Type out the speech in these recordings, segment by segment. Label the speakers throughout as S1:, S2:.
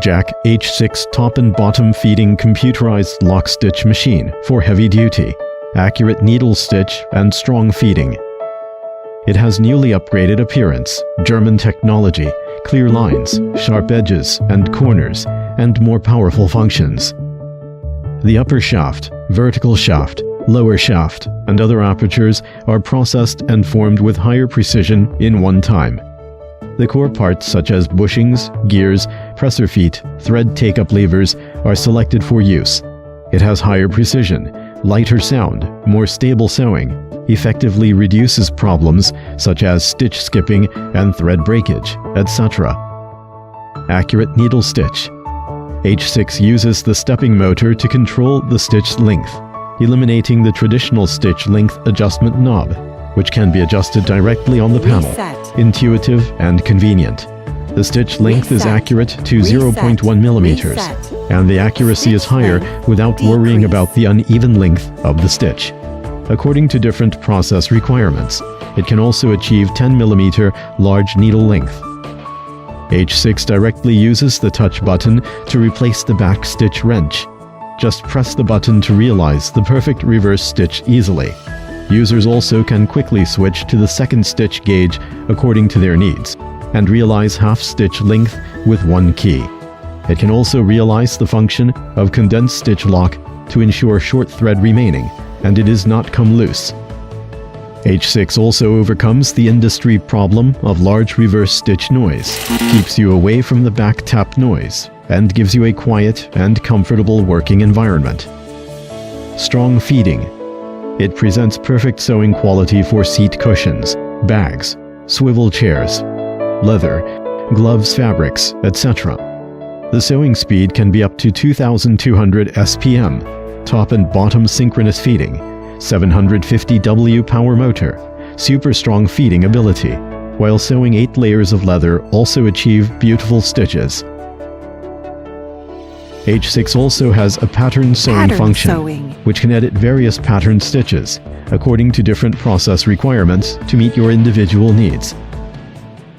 S1: Jack H6 top and bottom feeding computerized Lockstitch machine for heavy duty, accurate needle stitch and strong feeding. It has newly upgraded appearance, German technology, clear lines, sharp edges and corners, and more powerful functions. The upper shaft, vertical shaft, lower shaft, and other apertures are processed and formed with higher precision in one time. The core parts such as bushings, gears, presser feet, thread take-up levers are selected for use. It has higher precision, lighter sound, more stable sewing, effectively reduces problems such as stitch skipping and thread breakage, etc. Accurate needle stitch. H6 uses the stepping motor to control the stitch length, eliminating the traditional stitch length adjustment knob, which can be adjusted directly on the panel. Intuitive and convenient. The stitch length is accurate to 0.1 millimeters, and the accuracy is higher without worrying about the uneven length of the stitch. According to different process requirements, it can also achieve 10 millimeter large needle length. H6 directly uses the touch button to replace the back stitch wrench. Just press the button to realize the perfect reverse stitch easily. Users also can quickly switch to the second stitch gauge according to their needs, and realize half stitch length with one key. It can also realize the function of condensed stitch lock to ensure short thread remaining, and it does not come loose. H6 also overcomes the industry problem of large reverse stitch noise, keeps you away from the back tap noise, and gives you a quiet and comfortable working environment. Strong feeding. It presents perfect sewing quality for seat cushions, bags, swivel chairs, leather, gloves, fabrics, etc. The sewing speed can be up to 2,200 SPM, top and bottom synchronous feeding, 750 W power motor, super strong feeding ability, while sewing 8 layers of leather also achieve beautiful stitches. H6 also has a pattern sewing function, which can edit various pattern stitches according to different process requirements to meet your individual needs.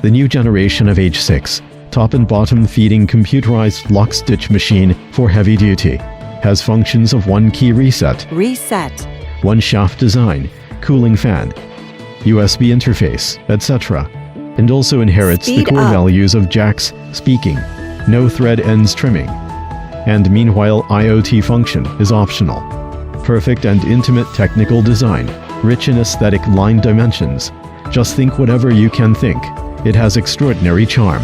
S1: The new generation of H6, top and bottom feeding computerized Lockstitch machine for heavy duty, has functions of one key reset, one shaft design, cooling fan, USB interface, etc., and also inherits the core values of Jack's speaking, no thread ends trimming, and meanwhile IoT function is optional. Perfect and intimate technical design, rich in aesthetic line dimensions. Just think whatever you can think. It has extraordinary charm.